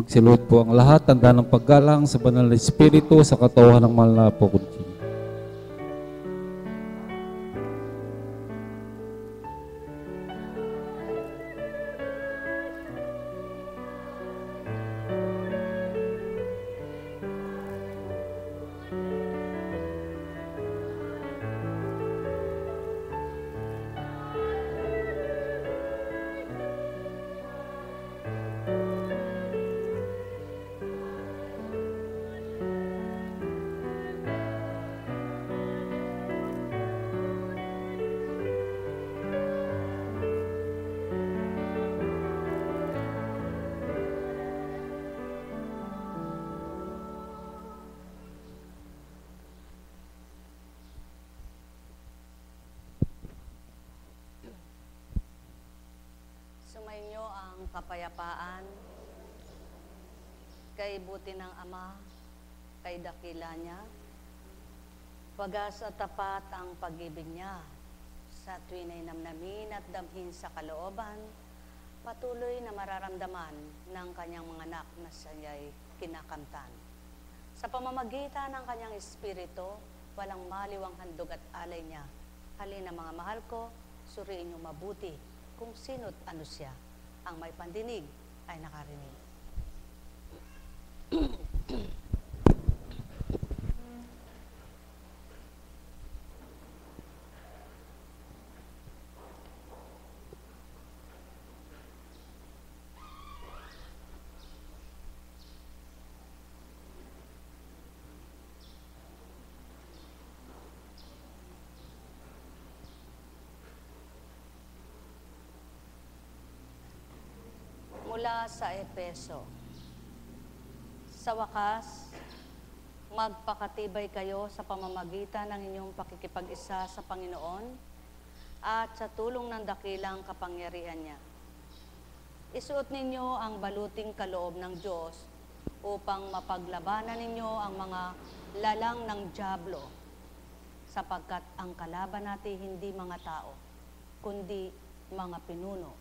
Magsilot po ang lahat, tanda ng paggalang sa banal na Espiritu sa katawan ng mahal na po kunti. Sumainyo ang kapayapaan kay buti ng Ama, kay dakila niya, wagas at tapat ang pag-ibig niya sa tuwin ay namnamin at damhin sa kalooban, patuloy na mararamdaman ng kanyang mga anak na siya'y kinakamtan. Sa pamamagitan ng kanyang espiritu, walang maliwang handog at alay niya. Halina mga mahal ko, suriin niyo mabuti kung sino't ano siya. Ang may pandinig ay nakarinig. Mula sa Efeso. Sa wakas, magpakatibay kayo sa pamamagitan ng inyong pakikipag-isa sa Panginoon at sa tulong ng dakilang kapangyarihan niya. Isuot ninyo ang baluting kaloob ng Diyos upang mapaglabanan ninyo ang mga lalang ng dyablo, sapagkat ang kalaban natin hindi mga tao, kundi mga pinuno,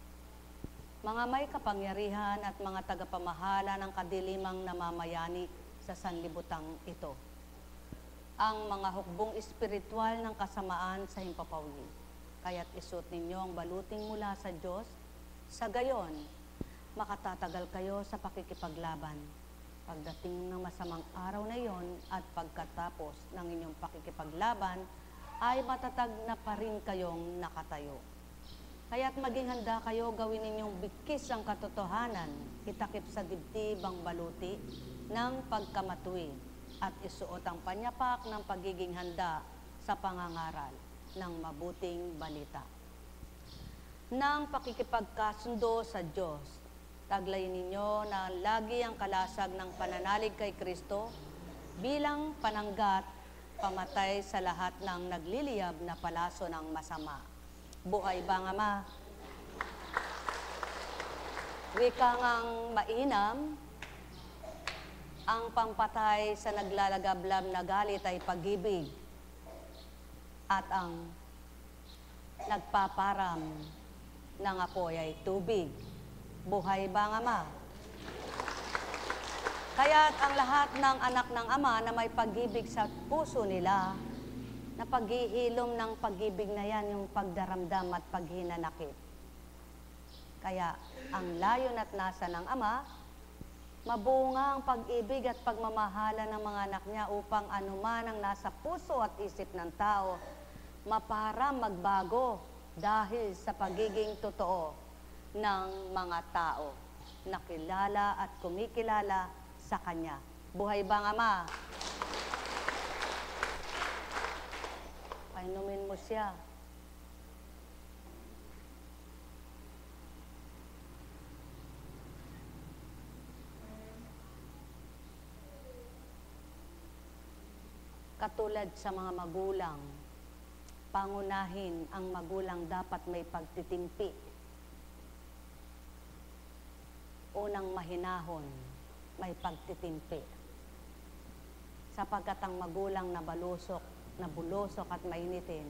mga may kapangyarihan at mga tagapamahala ng kadilimang namamayani sa sanlibutang ito. Ang mga hukbong espiritual ng kasamaan sa himpapawid. Kaya't isuot ninyo ang baluting mula sa Diyos, sa gayon, makatatagal kayo sa pakikipaglaban. Pagdating ng masamang araw na iyon at pagkatapos ng inyong pakikipaglaban, ay matatag na pa rin kayong nakatayo. Kaya't maging handa kayo, gawin ninyong bigkis ang katotohanan, itakip sa dibdib ang baluti ng pagkamatuwid at isuot ang panyapak ng pagiging handa sa pangangaral ng mabuting balita. Nang pakikipagkasundo sa Diyos, taglayin ninyo na lagi ang kalasag ng pananalig kay Kristo bilang pananggat pamatay sa lahat ng nagliliyab na palaso ng masama. Buhay ba nga ma? Wika ngang mainam, ang pampatay sa naglalagablab na galit ay pag-ibig, at ang nagpaparam ng apoy ay tubig. Buhay ba nga ma? Kaya't ang lahat ng anak ng Ama na may pag-ibig sa puso nila, na paghihilom ng pag-ibig na yan, yung pagdaramdam at paghinanakit. Kaya ang layon at nasa ng Ama, mabunga ang pag-ibig at pagmamahala ng mga anak niya upang anuman ang nasa puso at isip ng tao, maparam magbago dahil sa pagiging totoo ng mga tao, nakilala at kumikilala sa Kanya. Buhay ba nga ma? Painumin mo siya. Katulad sa mga magulang, pangunahin ang magulang dapat may pagtitimpi. Unang mahinahon, may pagtitimpi. Sapagkat ang magulang na bulosok at mainitin,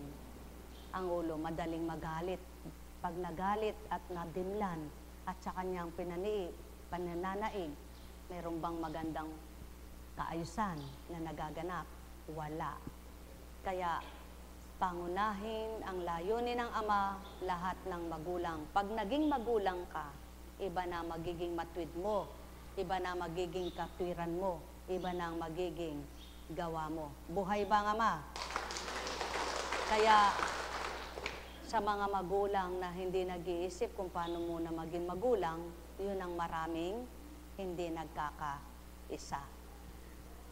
ang ulo madaling magalit. Pag nagalit at nadimlan at sa kanyang panananaig, Meron bang magandang kaayusan na nagaganap? Wala. Kaya, pangunahin ang layunin ng Ama, lahat ng magulang. Pag naging magulang ka, iba na magiging matwid mo, iba na magiging katwiran mo, iba na magiging gawa mo. Buhay ba ang Ama? Kaya, sa mga magulang na hindi nag-iisip kung paano muna maging magulang, yun ang maraming hindi nagkakaisa.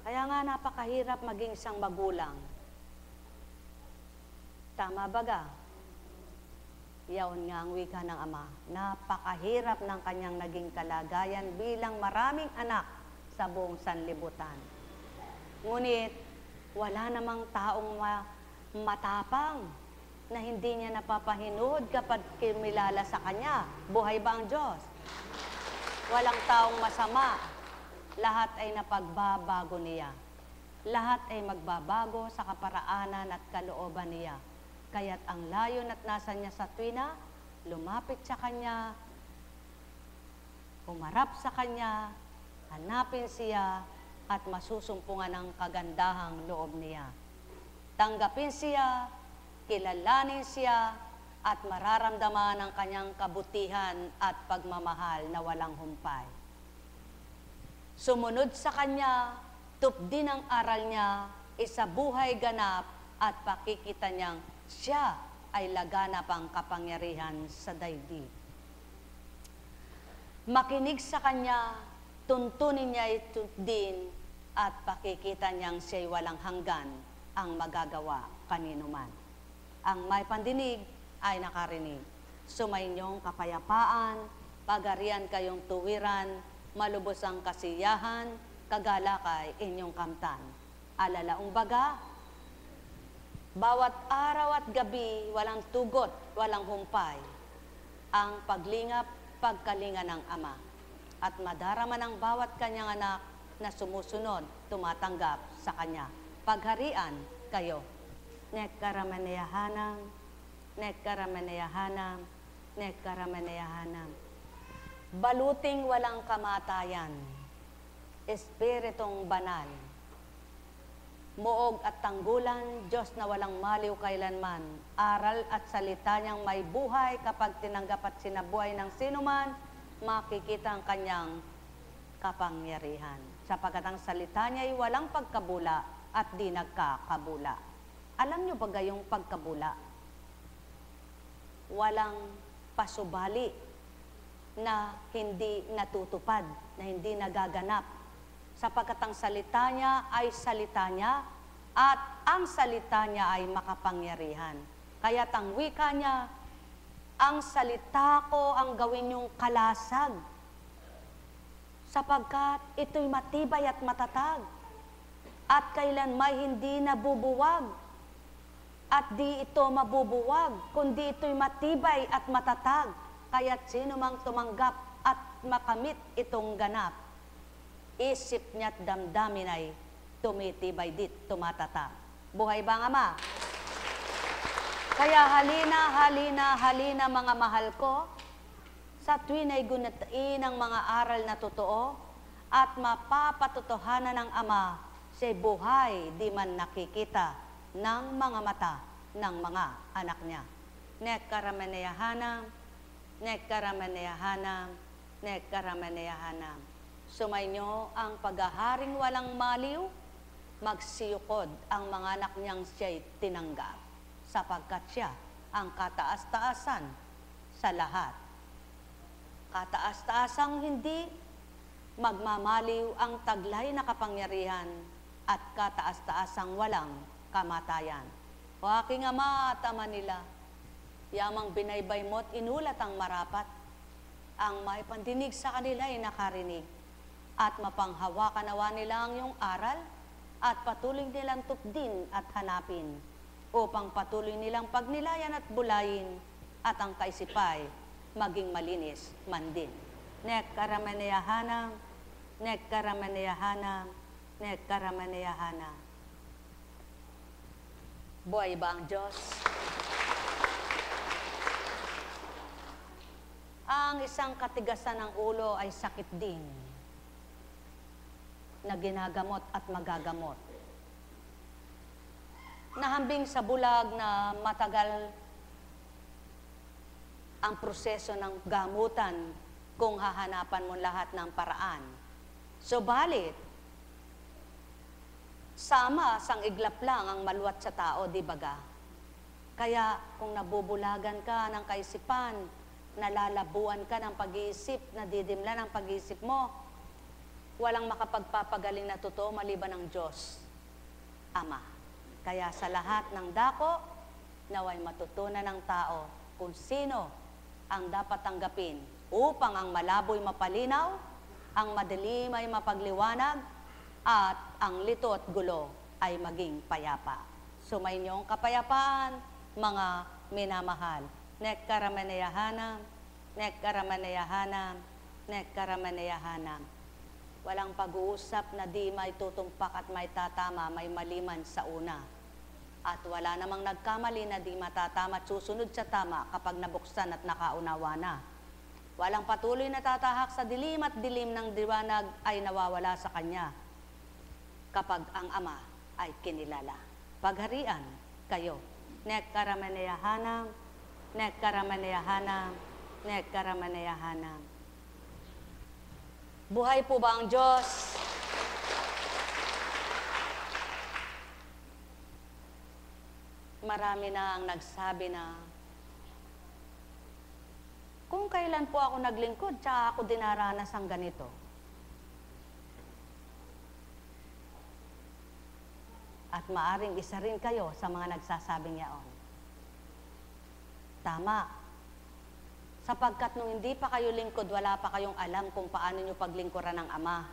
Kaya nga napakahirap maging isang magulang. Tama baga? Yaon nga ang wika ng Ama. Napakahirap ng kanyang naging kalagayan bilang maraming anak sa buong sanlibutan. Ngunit, wala namang taong matapang na hindi niya napapahinood kapag kimilala sa Kanya. Buhay ba ang Diyos? Walang taong masama. Lahat ay napagbabago niya. Lahat ay magbabago sa kaparaanan at kalooban niya. Kaya't ang layon at nasa niya sa tuwina, lumapit sa Kanya, umarap sa Kanya, hanapin siya, at masusumpungan ang kagandahang loob niya. Tanggapin siya, kilalanin siya, at mararamdaman ang kanyang kabutihan at pagmamahal na walang humpay. Sumunod sa Kanya, tupdin ang aral niya, isabuhay ganap, at pakikita niyang siya ay laganap ang kapangyarihan sa daigdig. Makinig sa Kanya, tuntunin niya itupdin, at pakikita niyang siya'y walang hanggan ang magagawa kanino man. Ang may pandinig ay nakarinig. Sumainyong kapayapaan, pagarian kayong tuwiran, malubos ang kasiyahan, kagalakay inyong kamtan. Alalaong baga, bawat araw at gabi, walang tugot, walang humpay, ang paglingap, pagkalinga ng Ama. At madarama ng bawat kanyang anak na sumusunod, tumatanggap sa Kanya. Pagharian kayo. Nekkaramanyahanam, nekkaramanyahanam, nekkaramanyahanam. Baluting walang kamatayan, Espiritong banal, muog at tanggulan, Diyos na walang maliw kailanman, aral at salita niyang may buhay, kapag tinanggap at sinabuhay ng sinuman, makikita ang kanyang kapangyarihan. Sapagkat ang salita niya ay walang pagkabula at di nagkakabula. Alam niyo ba gayong pagkabula? Walang pasubali na hindi natutupad, na hindi nagaganap. Sapagkat ang salita niya ay salita niya, at ang salita niya ay makapangyarihan. Kaya't ang wika niya, ang salita ko ang gawin niyong kalasag, sapagkat ito'y matibay at matatag, at kailanmay hindi nabubuwag, at di ito mabubuwag, kundi ito'y matibay at matatag. Kaya't sino mang tumanggap at makamit itong ganap, isip niya't damdamin ay tumitibay dit, tumatata. Buhay ba ang Ama? Kaya halina, halina, halina mga mahal ko, sa tuwin ay gunatain ang mga aral na totoo, at mapapatotohanan ng Ama siya'y buhay di man nakikita ng mga mata ng mga anak niya. Nekkaramanyahanam, nekkaramanyahanam, nekkaramanyahanam. Sumainyo ang paghaharing walang maliw, magsiyukod ang mga anak niyang siya'y tinanggap, sapagkat siya ang kataas-taasan sa lahat. Kataas-taasang hindi magmamaliw ang taglay na kapangyarihan, at kataas-taasang walang kamatayan. O aking Ama at Ama nila, yamang binaybay mo't inulat ang marapat, ang may pandinig sa kanila ay nakarinig, at mapanghawakan nawa nila ang iyong aral, at patuloy nilang tupdin at hanapin, upang patuloy nilang pagnilayan at bulayin, at ang kaisipay maging malinis man din. Nekkaramanyahanam, nekkaramanyahanam, nekkaramanyahanam. Buhay ba ang Diyos? Ang isang katigasan ng ulo ay sakit din. na ginagamot at magagamot. Nahambing sa bulag na matagal ang proseso ng gamutan kung hahanapan mo lahat ng paraan. Subalit, sama, sang iglap lang ang maluwat sa tao, di baga? Kaya kung nabubulagan ka ng kaisipan, nalalabuan ka ng pag-iisip, nadidimla ng pag-iisip mo, walang makapagpapagaling na totoo maliban ng Diyos, Ama. Kaya sa lahat ng dako, naway matutunan ng tao kung sino ang dapat tanggapin upang ang malaboy mapalinaw, ang madilim ay mapagliwanag, at ang lito at gulo ay maging payapa. Sumainyong kapayapaan, mga minamahal. Nekkaramanayahana, nekkaramanayahana, nekkaramanayahana. Walang pag-uusap na di may tutumpak at may tatama, may maliman sa una. At wala namang nagkamali na di matatama at susunod sa tama kapag nabuksan at nakaunawa na. Walang patuloy na tatahak sa dilim at dilim ng liwanag ay nawawala sa kanya kapag ang Ama ay kinilala. Pagharian kayo. Nekkaramanayahana, nekkaramanayahana, nekkaramanayahana. Buhay po ba ang Diyos? Marami na ang nagsabi na, kung kailan po ako naglingkod, tsaka ako dinaranas ang ganito. At maaring isa rin kayo sa mga nagsasabing yaon. Tama. Sapagkat nung hindi pa kayo lingkod, wala pa kayong alam kung paano nyo paglingkuran ng Ama.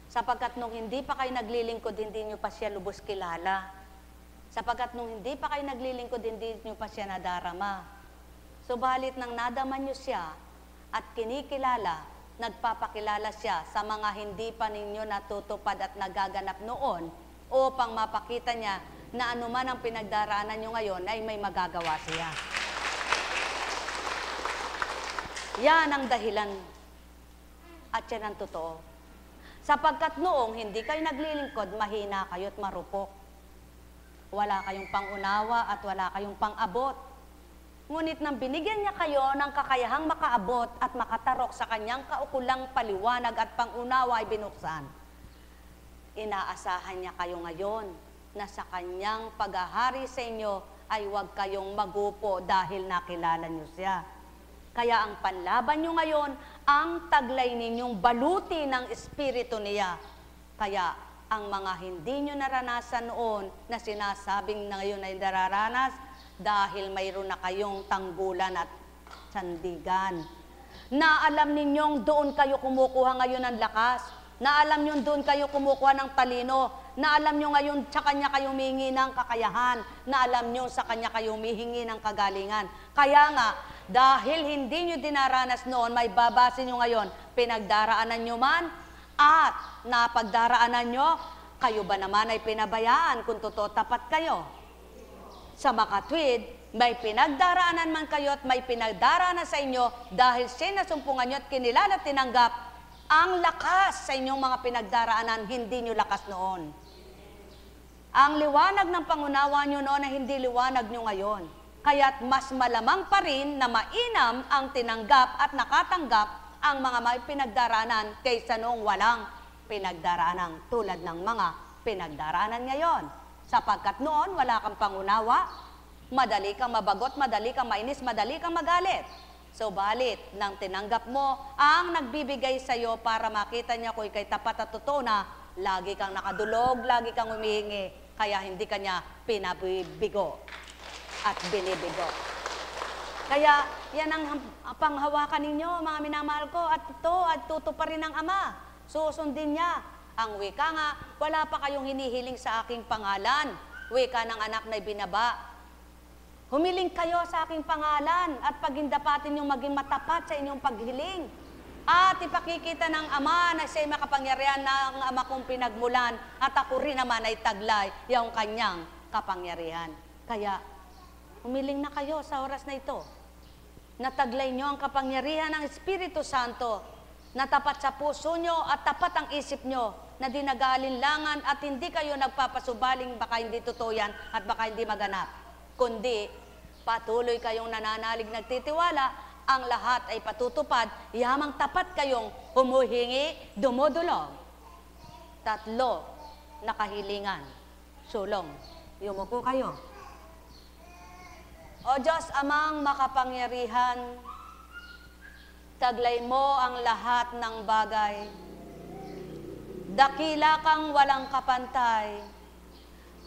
Sapagkat nung hindi pa kayo naglilingkod, hindi nyo pa siya lubos kilala. Sapagkat nung hindi pa kayo naglilingkod, hindi nyo pa siya nadarama. Subalit nang nadaman nyo siya at kinikilala, nagpapakilala siya sa mga hindi pa ninyo natutupad at nagaganap noon upang mapakita niya na anuman ang pinagdaraanan nyo ngayon ay may magagawa siya. Yan ang dahilan at yan ang totoo. Sapagkat noong hindi kayo naglilingkod, mahina kayo at marupok. Wala kayong pangunawa at wala kayong pang-abot. Ngunit nang binigyan niya kayo ng kakayahang makaabot at makatarok sa kanyang kaukulang paliwanag at pangunawa ay binuksan, inaasahan niya kayo ngayon na sa kanyang paghahari sa inyo ay huwag kayong magupo dahil nakilala niyo siya. Kaya ang panlaban niyo ngayon, ang taglay ninyong baluti ng Espiritu niya. Kaya ang mga hindi nyo naranasan noon na sinasabing na ngayon ay nararanas dahil mayroon na kayong tanggulan at sandigan. Na alam ninyong doon kayo kumukuha ngayon ng lakas, na alam nyo doon kayo kumukuha ng talino, na alam nyo ngayon sa Kanya kayo humihingi ng kakayahan, na alam nyo sa Kanya kayo humihingi ng kagalingan. Kaya nga, dahil hindi nyo dinaranas noon, may babasin nyo ngayon, pinagdaraanan nyo man, at napagdaraanan nyo, kayo ba naman ay pinabayaan kung totoo tapat kayo? Sa makatwid, may pinagdaraanan man kayo at may pinagdaraanan sa inyo dahil sinasumpungan nyo at kinilala at tinanggap ang lakas sa inyong mga pinagdaraanan, hindi nyo lakas noon. Ang liwanag ng pangunawa nyo noon ay hindi liwanag nyo ngayon. Kaya't mas malamang pa rin na mainam ang tinanggap at nakatanggap ang mga may pinagdaraanan kaysa noong walang pinagdaraanan tulad ng mga pinagdaraanan ngayon. Sapagkat noon wala kang pangunawa, madali kang mabagot, madali kang mainis, madali kang magalit. Subalit, nang tinanggap mo ang nagbibigay sa iyo para makita niya kung ikay tapat at totoo na, lagi kang nakadulog, lagi kang humihingi, kaya hindi ka niya pinabibigo at binibigo. Kaya yan ang panghawakan ninyo, mga minamahal ko, at ito at tutuparin ng Ama. Susundin niya. Ang wika nga, wala pa kayong hinihiling sa aking pangalan. Wika ng anak na ibinaba. Humiling kayo sa aking pangalan at pagindapatin yung maging matapat sa inyong paghiling. At ipakikita ng Ama na siya'y makapangyarihan na ang Ama kong pinagmulan at ako rin naman ay taglay yung kanyang kapangyarihan. Kaya, humiling na kayo sa oras na ito. Nataglay nyo ang kapangyarihan ng Espiritu Santo na tapat sa puso nyo at tapat ang isip nyo na dinagalinlangan at hindi kayo nagpapasubaling baka hindi totoo yan at baka hindi maganap. Kundi, patuloy kayong nananalig nagtitiwala, ang lahat ay patutupad, yamang tapat kayong humuhingi, dumudulog. 3 na kahilingan. Sulong, yumuko kayo. O Diyos amang makapangyarihan, taglay mo ang lahat ng bagay. Dakila kang walang kapantay,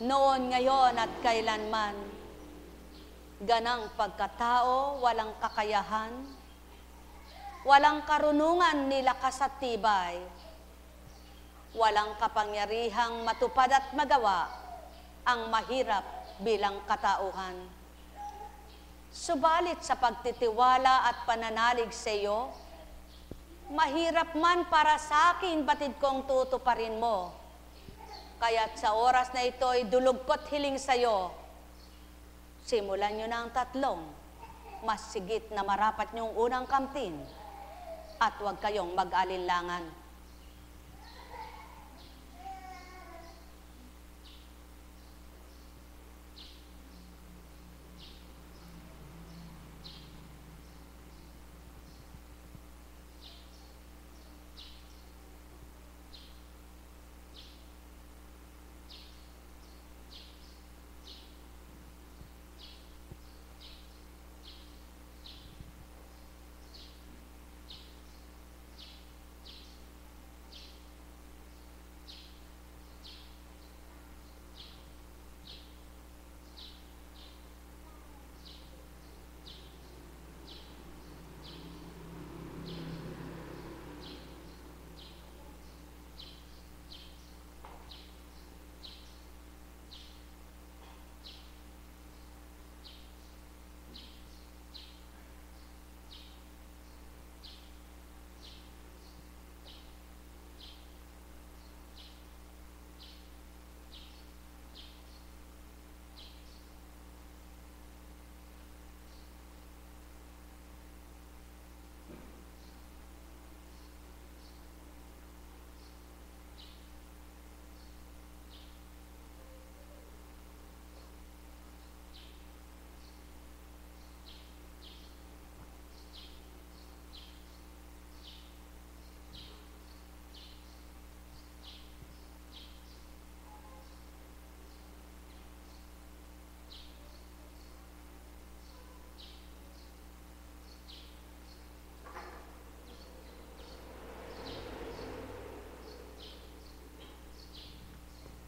noon, ngayon at kailanman. Ganang pagkatao, walang kakayahan, walang karunungan ni lakas at tibay, walang kapangyarihang matupad at magawa ang mahirap bilang katauhan. Subalit sa pagtitiwala at pananalig sa iyo, mahirap man para sa akin, batid kong tutuparin mo. Kaya't sa oras na ito ay dulugkot hiling sa iyo. Simulan nyo na ang 3, mas sigit na marapat nyong unang kamtin, at huwag kayong mag-alinlangan.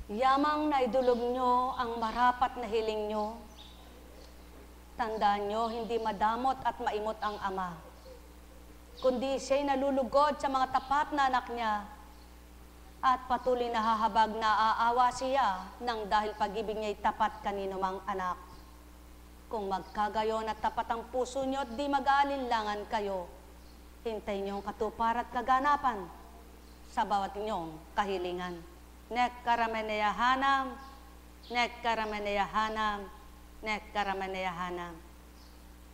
Yamang naidulog nyo ang marapat na hiling nyo, tandaan nyo, hindi madamot at maimot ang Ama, kundi siya'y nalulugod sa mga tapat na anak niya at patuloy na hahabag na aawa siya nang dahil pag-ibig niya'y tapat kanino mang anak. Kung magkagayon at tapat ang puso nyo at di mag-aalinlangan kayo, hintay nyo ang katupar at kaganapan sa bawat inyong kahilingan. Nek karameneyahanam, nek karameneyahanam, nek karameneyahanam.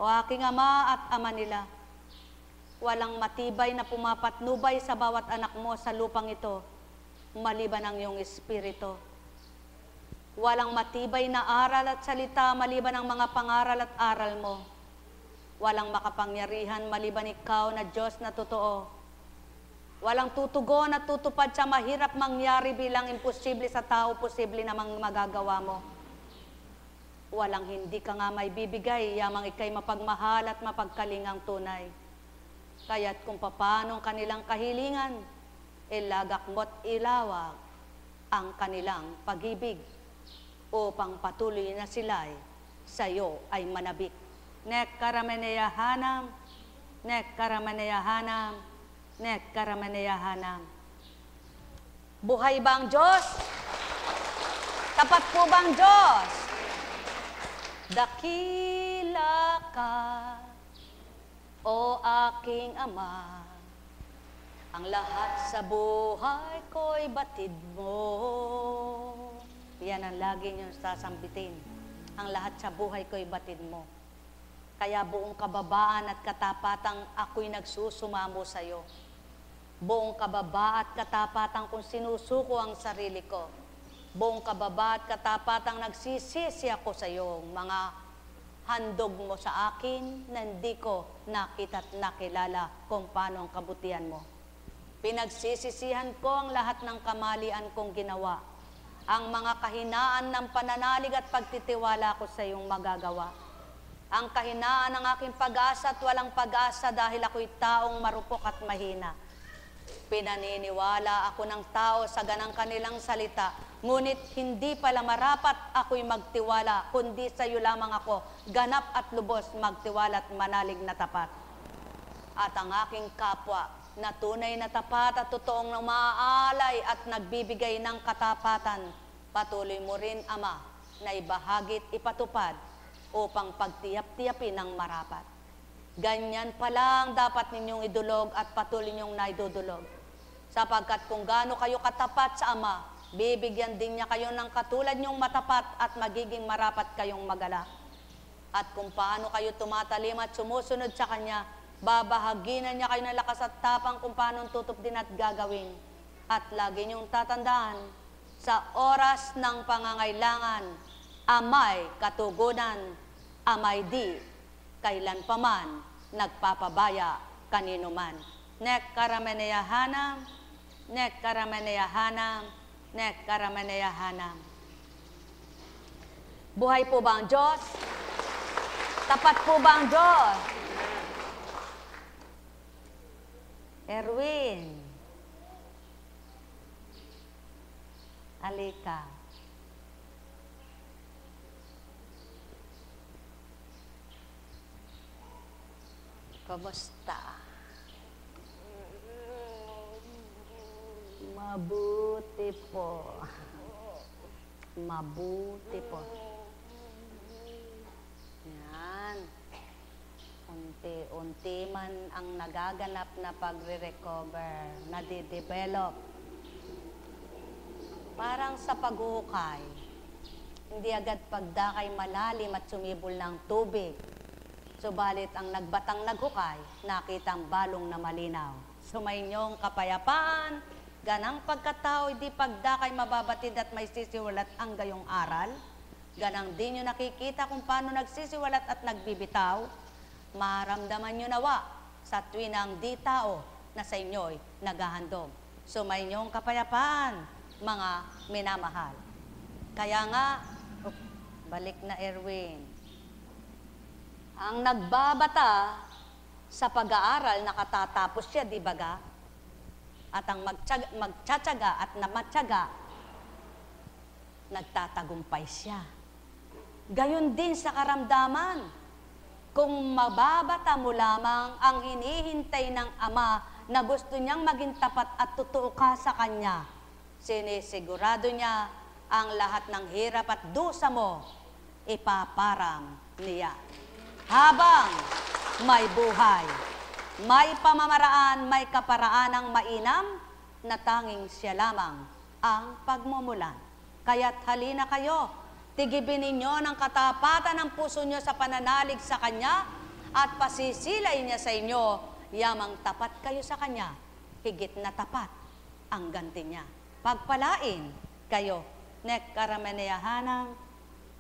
O aking Ama at Ama nila, walang matibay na pumapatnubay sa bawat anak mo sa lupang ito, maliban ang iyong espiritu. Walang matibay na aral at salita maliban ang mga pangaral at aral mo. Walang makapangyarihan maliban ikaw na Diyos na totoo. Walang tutugon at tutupad sa mahirap mangyari bilang imposible sa tao, posible namang magagawa mo. Walang hindi ka nga may bibigay, yamang ikay mapagmahal at mapagkalingang tunay. Kaya't kung paano kanilang kahilingan, ilagak mo't ilawag ang kanilang pag-ibig upang patuloy na sila'y sa iyo ay manabik. Nek karameneyahanam, nek karameneyahanam, nek karameneyahanam. Buhay ba ang Diyos? Tapat po ba ang Diyos? Dakila ka, o aking Ama, ang lahat sa buhay ko'y batid mo. Yan ang lagi niyong sasambitin. Ang lahat sa buhay ko'y batid mo. Kaya buong kababaan at katapatang ako'y nagsusumamo sa iyo. buong kababa at katapatan kung sinusuko ang sarili ko. Buong kababa at katapatang nagsisisi ako sa iyo, mga handog mo sa akin na hindi ko nakita at nakilala kung paano ang kabutihan mo. Pinagsisisihan ko ang lahat ng kamalian kong ginawa, ang mga kahinaan ng pananalig at pagtitiwala ko sa iyong magagawa. Ang kahinaan ng aking pag-asa at walang pag-asa dahil ako'y taong marupok at mahina. Pinaniniwala ako ng tao sa ganang kanilang salita, ngunit hindi pala marapat ako'y magtiwala, kundi sa iyo lamang ako, ganap at lubos magtiwala at manalig na tapat. At ang aking kapwa, na tunay na tapat at totoong namaalay at nagbibigay ng katapatan, patuloy mo rin, Ama, na ibahagit ipatupad upang pagtiyap-tiyapin ng marapat. Ganyan pa lang dapat ninyong idulog at patuloy ninyong naidudulog. Sapagkat kung gaano kayo katapat sa Ama, bibigyan din niya kayo ng katulad niyong matapat at magiging marapat kayong magala. At kung paano kayo tumatalim at sumusunod sa Kanya, babahaginan niya kayo ng lakas at tapang kung paano tutup din at gagawin. At lagi niyong tatandaan, sa oras ng pangangailangan, Ama'y katugunan, Ama'y di kailanpaman nagpapabaya kanino man. Nek karameneyahanam, nek karameneyahanam, nek karameneyahanam. Buhay po ba ang Diyos? Tapat po ba ang Diyos? Erwin, halika. Kamusta? Mabuti po. Mabuti po. Yan. Unti-unti man ang nagaganap na pagre-recover, nadidevelop. Parang sa paghuhukay, hindi agad pagdakay malalim at sumibol ng tubig. Subalit ang nagbatang naghukay, nakitang balong na malinaw. Sumainyong kapayapaan, ganang pagkatao, di pagdakay mababatid at may sisiwalat ang gayong aral. Ganang di nyo nakikita kung paano nagsisiwalat at nagbibitaw. Maramdaman nyo nawa sa tuwinang di tao na sa inyo'y naghahandog. Sumainyong kapayapaan, mga minamahal. Kaya nga, balik na Erwin. Ang nagbabata sa pag-aaral, nakatatapos siya, di ba ga? At ang magtsatsaga at namatsaga, nagtatagumpay siya. Gayon din sa karamdaman. Kung mababata mo lamang ang hinihintay ng Ama na gusto niyang maging tapat at totoo ka sa Kanya, sinisigurado niya ang lahat ng hirap at dusa mo, ipaparang niya. Habang may buhay, may pamamaraan, may kaparaanang mainam, na tanging siya lamang ang pagmumulan. Kaya't halina kayo, tigibin ninyo ng katapatan ng puso nyo sa pananalig sa Kanya at pasisilay niya sa inyo, yamang tapat kayo sa Kanya, higit na tapat ang ganti niya. Pagpalain kayo, nek karameneyahanam,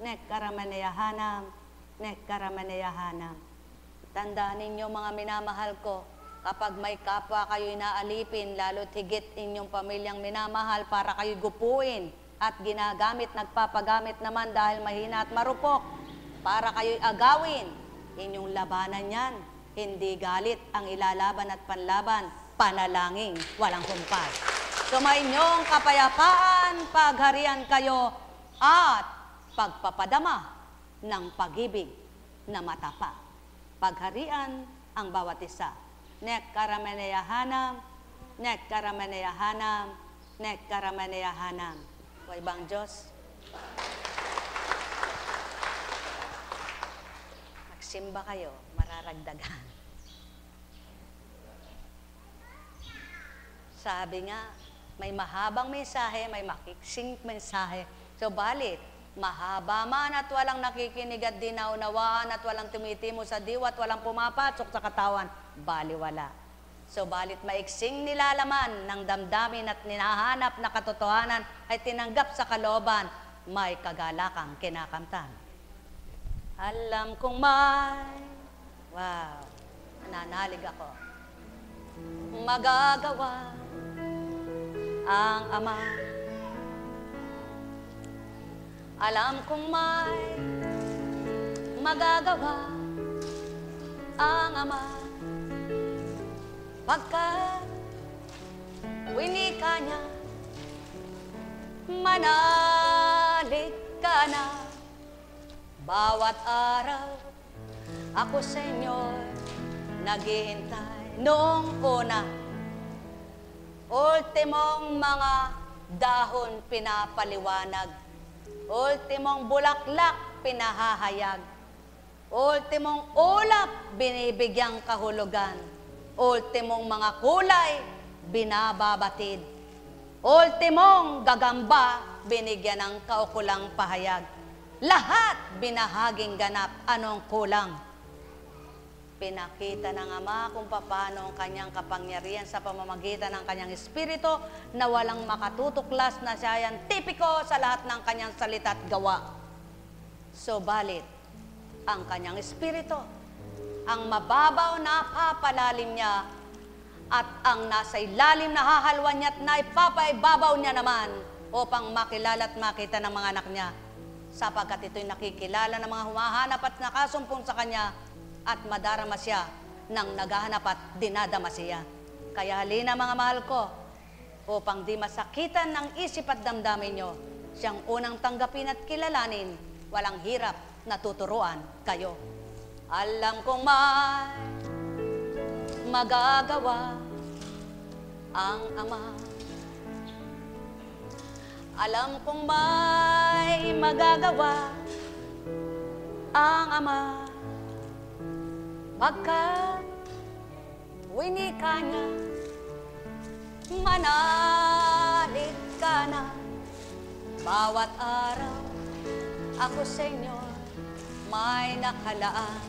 nek karameneyahanam, nek karameneyahanam. Tandaan ninyo mga minamahal ko, kapag may kapwa kayo inaalipin, lalo't higit inyong pamilyang minamahal para kayo gupuin at ginagamit, nagpapagamit naman dahil mahina at marupok, para kayo'y agawin, inyong labanan yan. Hindi galit ang ilalaban at panlaban, panalangin, walang humpay. Sumainyong kapayapaan, pagharian kayo at pagpapadama ng pag-ibig na matapa. Pagharian ang bawat isa. Nek karameneyahanam, nek karameneyahanam, nek karameneyahanam. O ibang Diyos, magsimba kayo, mararagdagan. Sabi nga, may mahabang mensahe, may makiksing mensahe. So balit, mahaba man at walang nakikinig at dinaunawaan at walang tumitimo sa diwa at walang pumapasok sa katawan, baliwala. Subalit maiksing nilalaman ng damdamin at ninahanap na katotohanan ay tinanggap sa kalooban, may kagalakang kinakamtan. Alam kong wow, nanalig ako, magagawa ang Ama. Alam kong may magagawa ang Ama, pagkat winika niya, manalig ka na. Bawat araw ako sa inyo naghihintay. Noong una, ultimong mga dahon pinapaliwanag, ultimong bulaklak pinahahayag, ultimong ulap binibigyang kahulugan, ultimong mga kulay binababatid, ultimong gagamba binigyan ng kaukulang pahayag. Lahat binahaging ganap, anong kulang? Pinakita ng Ama kung paano ang kanyang kapangyarihan sa pamamagitan ng kanyang espiritu na walang makatutuklas na siyentipiko sa lahat ng kanyang salita at gawa. Subalit, ang kanyang espiritu, ang mababaw na papalalim niya at ang nasa ilalim na hahalwan niya at naipapaibabaw niya naman upang makilala at makita ng mga anak niya, sapagkat ito'y nakikilala ng mga humahanap at nakasumpong sa kanya at madarama siya ng naghahanap at dinadama siya. Kaya halina mga mahal ko, upang di masakitan ng isip at damdamin nyo, siyang unang tanggapin at kilalanin, walang hirap na tuturuan kayo. Alam kong may magagawa ang Ama. Alam kong may magagawa ang Ama, pagkat winika niya, manalig ka na. Bawat araw ako sa inyo may nakalaan.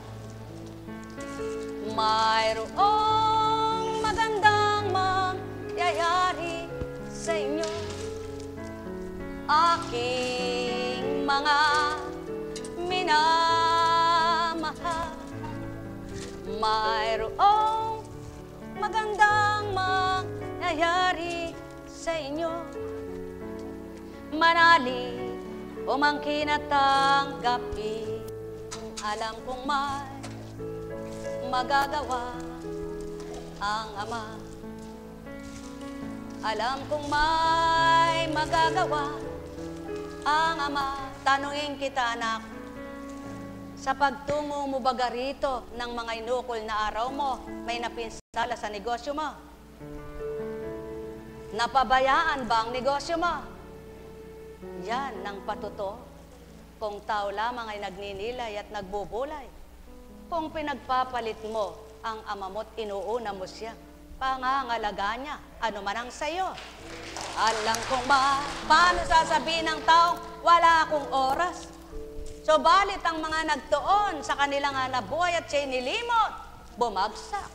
Mayroong magandang mangyayari sa inyo, aking mga minamahal. Mayroong magandang mangyayari sa inyo, manalig umangkin at tanggapin. Alam kong may magagawa ang Ama. Alam kong may magagawa ang Ama. Tanungin kita, anak, sa pagtungo mo baga rito ng mga inukol na araw mo, may napinsala sa negosyo mo? Napabayaan ba ang negosyo mo? Yan ang patuto. Kung tao lamang ay nagninilay at nagbubulay, kung pinagpapalit mo ang Ama mo't inuuna mo siya, pangangalaga niya, ano man ang sayo. Alam kong paano sasabihin ng tao, wala akong oras. Subalit ang mga nagtuon sa kanilang hanabuhay at siya'y nilimot, bumagsak,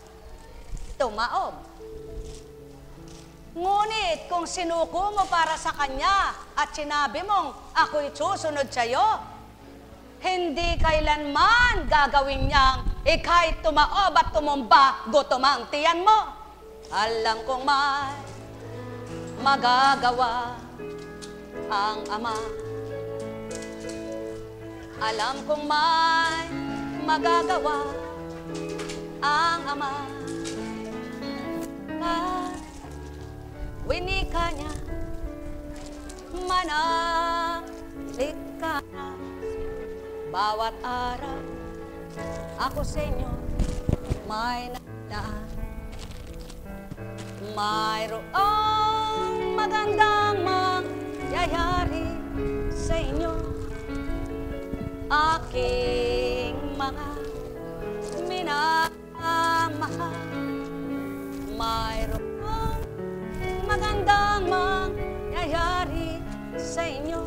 tumaob. Ngunit kung sinuko mo para sa Kanya at sinabi mong, ako'y susunod sa'yo, hindi kailanman gagawin niyang ika'y tumaob at tumumba, gutom ang tiyan mo. Alam kong may magagawa ang Ama. Alam kong may magagawa ang Ama. Winika niya, manalig ka na. Bawat araw ako sa inyo may nagdaan. Mayroong magandang mangyayari sa inyo, aking mga minamahal. Mayroong magandang mangyayari sa inyo,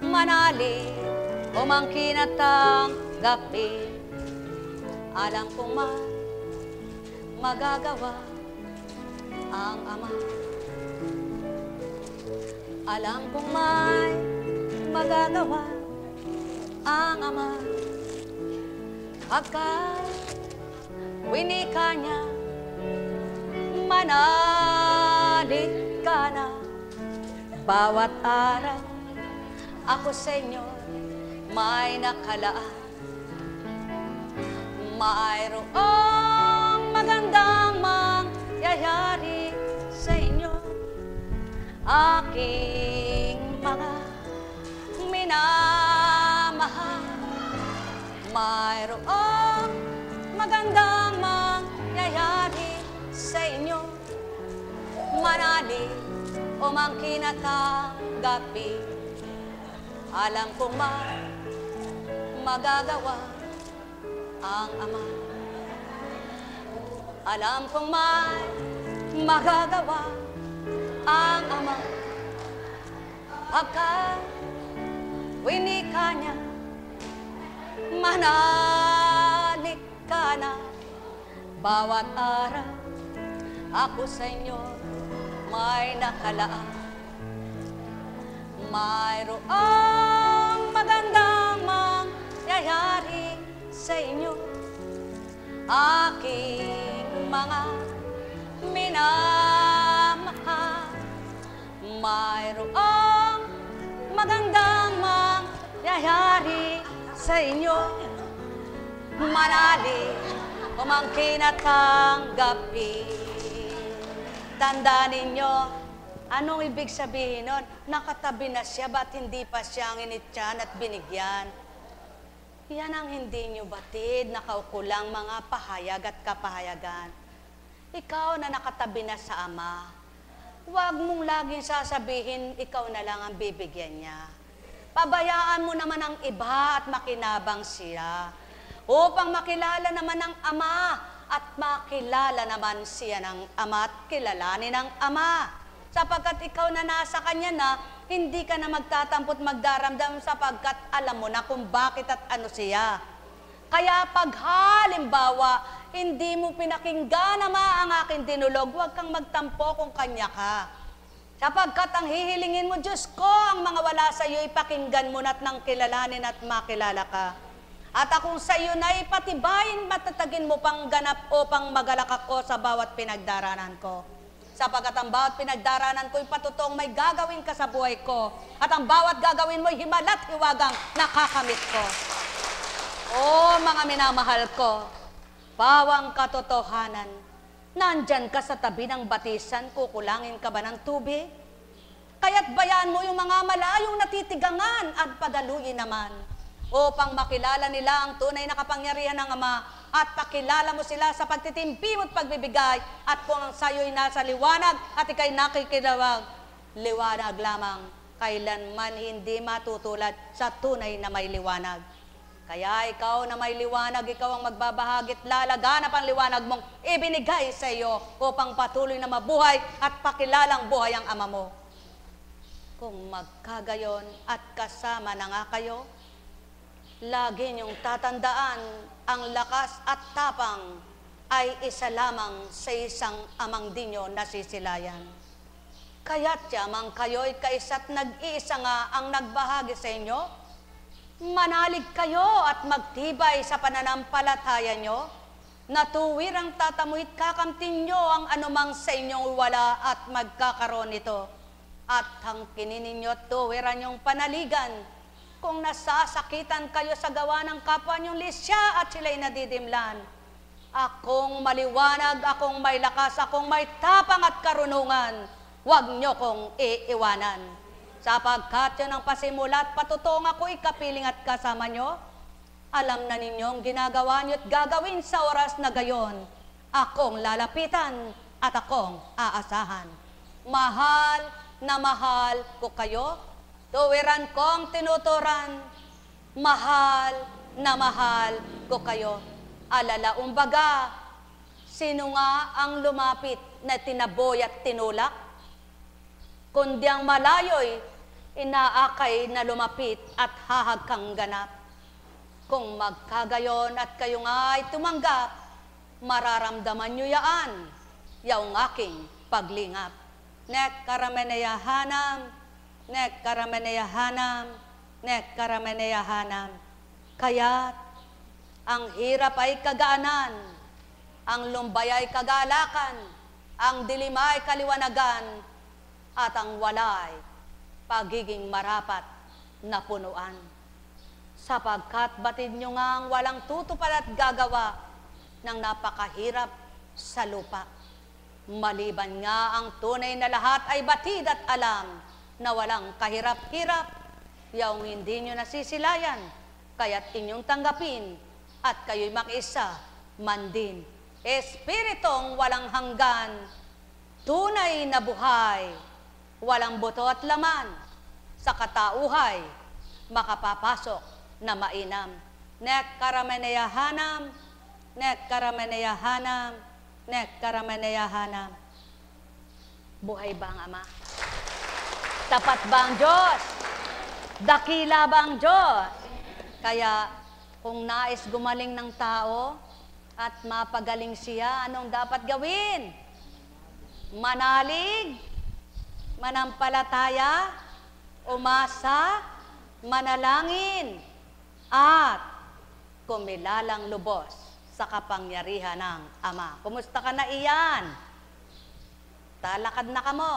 manalig umangkin at tanggapin. Alam kong magagawa ang Ama. Alam kong may magagawa ang Ama. Pagkat winika niya, manalig ka na. Bawat araw ako sa inyo may nakalaan. Mayroong magandang mangyayari sa inyo, aking mga minamahal. Mayroong magandang mangyayari sa inyo, manalig o mangkinatanggapi. Alam kong magagawa ang Ama. Alam kong magagawa ang Ama. Pagka winika niya, manalig ka na. Bawat araw ako sa inyo may nakalaan. Mayroong magandang mangyayari sa inyo, aking mga minamahal. Mayroong magandang mangyayari sa inyo, manalig o mangkinatanggapi. Tandaan ninyo, anong ibig sabihin nun? Nakatabi na siya, ba't hindi pa siyang inityan at binigyan? Yan ang hindi nyo batid, nakaukulang mga pahayag at kapahayagan. Ikaw na nakatabi na sa Ama, huwag mong laging sasabihin, ikaw na lang ang bibigyan niya. Pabayaan mo naman ang iba at makinabang siya, upang makilala naman ng Ama at makilala naman siya ng Ama at kilalanin ng Ama. Sapagkat ikaw na nasa Kanya na, hindi ka na magtatampot magdaramdam sapagkat alam mo na kung bakit at ano siya. Kaya pag halimbawa, hindi mo pinakinggan Ama ang aking dinulog, huwag kang magtampo kung Kanya ka. Sapagkat ang hihilingin mo, Diyos ko, ang mga wala sa iyo, ipakinggan mo na't nang kilalanin at makilala ka. At akong sa iyo na ipatibayin, matatagin mo pang ganap upang magalak ako sa bawat pinagdaranan ko. Sapagkat ang bawat pinagdaranan ko, ipatutong may gagawin ka sa buhay ko. At ang bawat gagawin mo, himalat hiwagang nakakamit ko. O mga minamahal ko, bawang katotohanan, nandyan ka sa tabi ng batisan, kukulangin ka ba ng tubig? Kaya't bayaan mo yung mga malayong natitigangan at padaluyin naman, upang makilala nila ang tunay na kapangyarihan ng Ama at pakilala mo sila sa pagtitimpi at pagbibigay at kung ang sayo'y nasa liwanag at ikay nakikilawag, liwanag lamang, kailanman hindi matutulad sa tunay na may liwanag. Kaya ikaw na may liwanag, ikaw ang magbabahagit lalaganap ang liwanag mong ibinigay sa iyo upang patuloy na mabuhay at pakilalang buhay ang Ama mo. Kung magkagayon at kasama na nga kayo, lagi niyong tatandaan ang lakas at tapang ay isa lamang sa isang Amang di nyo nasisilayan. Kaya't yamang kayo'y kaisa't nag-iisa nga ang nagbahagi sa inyo, manalig kayo at magtibay sa pananampalataya nyo, na tuwirang tatamuit kakamtin nyo ang anumang sa inyong wala at magkakaroon nito. At hangkinin ninyo tuwiran yung panaligan, kung nasasakitan kayo sa gawa ng kapwa niyong lisya at sila'y nadidimlan. Akong maliwanag, akong may lakas, akong may tapang at karunungan, huwag niyo kong iiwanan. Sapagkat yun ang pasimula at patutong ako ikapiling at kasama niyo, alam na ninyong ginagawa niyo at gagawin sa oras na gayon. Akong lalapitan at akong aasahan. Mahal na mahal ko kayo, tuwiran kong tinuturan, mahal na mahal ko kayo. Alala, umbaga, sino nga ang lumapit na tinaboy at tinulak? Kundi ang malayo'y inaakay na lumapit at hahagkang ganap. Kung magkagayon at kayo nga'y tumanggap, Mararamdaman nyo yaan, yaong aking paglingap. Nek karameneyahanam, nek karameneyahanam, nek karameneyahanam. Kaya't ang hirap ay kagaanan, ang lumbay ay kagalakan, ang dilim ay kaliwanagan, at ang walay pagiging marapat na punuan. Sapagkat batid nyo nga ang walang tutupad at gagawa ng napakahirap sa lupa. Maliban nga ang tunay na lahat ay batid at alam na walang kahirap-hirap, yaong hindi nyo nasisilayan, kaya't inyong tanggapin at kayo'y makiisa man din. Espiritong walang hanggan, tunay na buhay, walang buto at laman, sa katauhay, makapapasok na mainam. Nek karameneyahanam, nek karameneyahanam, nek karameneyahanam. Buhay ba ang Ama? Tapat ba ang Diyos? Dakila ba ang Diyos? Kaya kung nais gumaling ng tao at mapagaling siya, anong dapat gawin? Manalig, manampalataya, umasa, manalangin, at kumilalang lubos sa kapangyarihan ng Ama. Kumusta ka na iyan? Talakad na ka mo.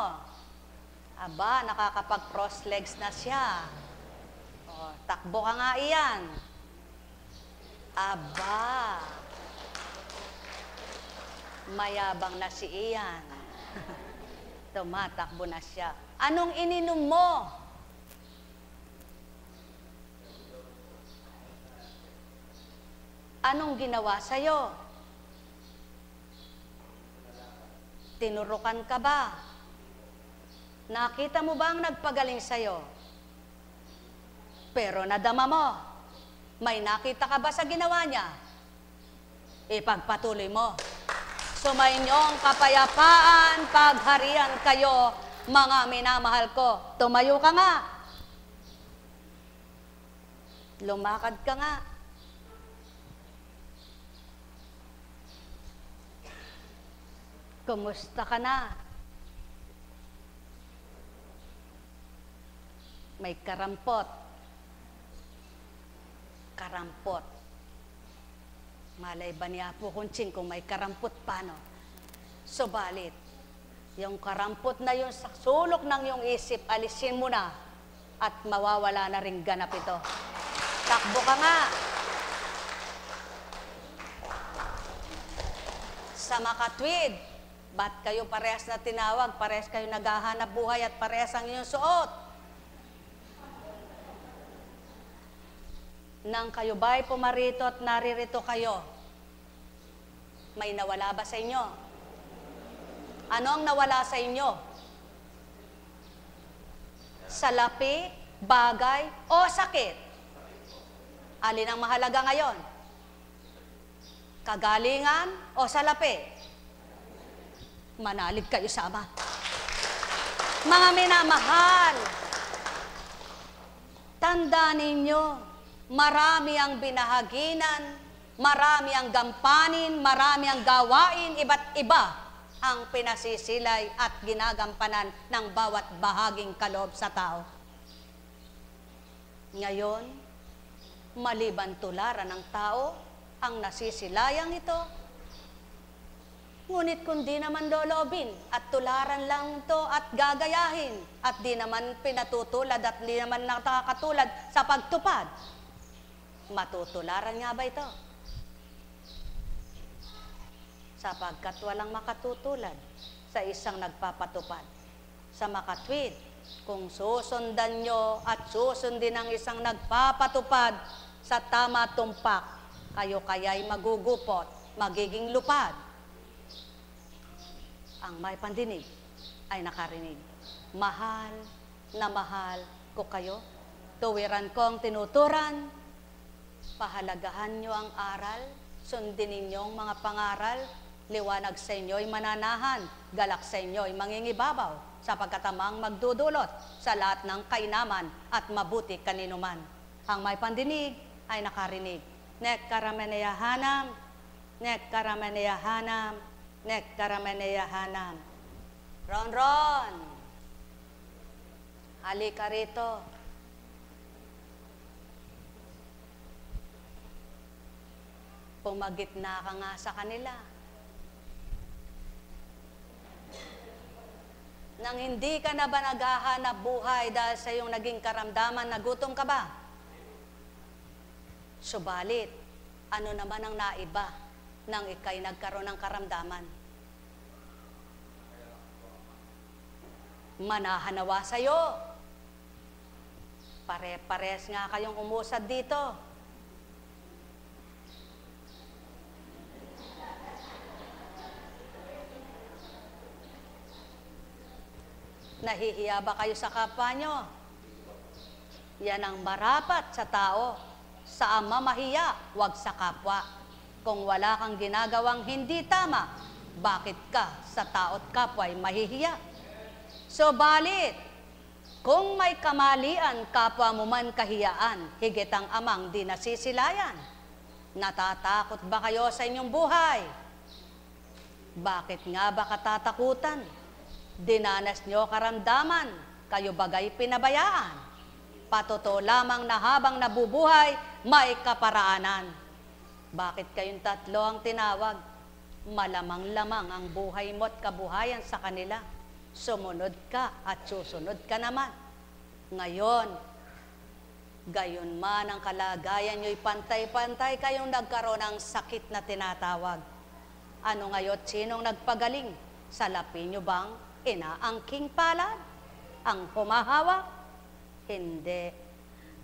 Aba, nakakapag-cross legs na siya. O, takbo ka nga iyan. Aba, mayabang na si iyan. Tumatakbo na siya. Anong ininom mo? Anong ginawa sa'yo? Tinurukan ka ba? Nakita mo ba ang nagpagaling sa'yo? Pero nadama mo. May nakita ka ba sa ginawa niya? Ipagpatuloy mo. Sumainyong kapayapaan, pagharian kayo, mga minamahal ko. Tumayo ka nga. Lumakad ka nga. Kumusta ka na? May karampot. Karampot. Malay ba ni Apo Kunching kung may karampot paano? Subalit, yung karampot na yun sa sulok ng iyong isip, alisin mo na at mawawala na rin ganap ito. Takbo ka nga. Sa makatwid, ba't kayo parehas na tinawag? Parehas kayo naghahanap buhay at parehas ang inyong suot. Nang kayo ba'y pumarito at naririto kayo, may nawala ba sa inyo? Ano ang nawala sa inyo? Salapi, bagay, o sakit? Alin ang mahalaga ngayon? Kagalingan o salapi? Manalig kayo sa Ama. Mga minamahal, tandaan ninyo, marami ang binahaginan, marami ang gampanin, marami ang gawain, iba't iba ang pinasisilay at ginagampanan ng bawat bahaging kaloob sa tao. Ngayon, maliban tularan ng tao, ang nasisilayang ito, ngunit kung di naman lolobin at tularan lang ito at gagayahin at di naman pinatutulad at di naman nakakatulad sa pagtupad, matutularan nga ba ito? Sapagkat walang makatutulad sa isang nagpapatupad. Sa makatwid, kung susundan nyo at susundin ang isang nagpapatupad sa tama tumpak, kayo kaya'y magugupot, magiging lupad. Ang may pandinig ay nakarinig. Mahal na mahal ko kayo. Tuwiran kong tinuturan. Pahalagahan nyo ang aral. Sundin ninyong mga pangaral. Liwanag sa inyo'y mananahan. Galak sa inyo'y mangingibabaw. Sapagkat amang magdudulot sa lahat ng kainaman at mabuti kaninuman. Ang may pandinig ay nakarinig. Nek karameneyahanam, Nek karamaneyahanam, nek karamaneyahanam. Ron Ron, halika rito. Pumagitna ka nga sa kanila. Nang hindi ka na ba naghahanap buhay dahil sa iyong naging karamdaman, nagutom ka ba? Subalit, ano naman ang naiba nang ikay nagkaroon ng karamdaman? Manahanawa sa'yo. Pare-pares nga kayong umusad dito. Nahihiya ba kayo sa kapwa nyo? Yan ang marapat sa tao. Sa ama mahiya, wag sa kapwa. Kung wala kang ginagawang hindi tama, bakit ka sa tao't kapwa'y mahihiya? So balit, kung may kamalian, kapwa mo man kahiyaan, higit ang amang di nasisilayan. Natatakot ba kayo sa inyong buhay? Bakit nga ba katatakutan? Dinanas nyo karamdaman, kayo bagay pinabayaan. Patuto lamang na habang nabubuhay, may kaparaanan. Bakit kayong tatlo ang tinawag? Malamang-lamang ang buhay mo't kabuhayan sa kanila. Sumunod ka at susunod ka naman. Ngayon, gayon man ang kalagayan nyo'y pantay-pantay kayong nagkaroon ng sakit na tinatawag. Ano ngayon, sinong nagpagaling? Salapi nyo bang inaangking palad? Ang humahawak? Hindi.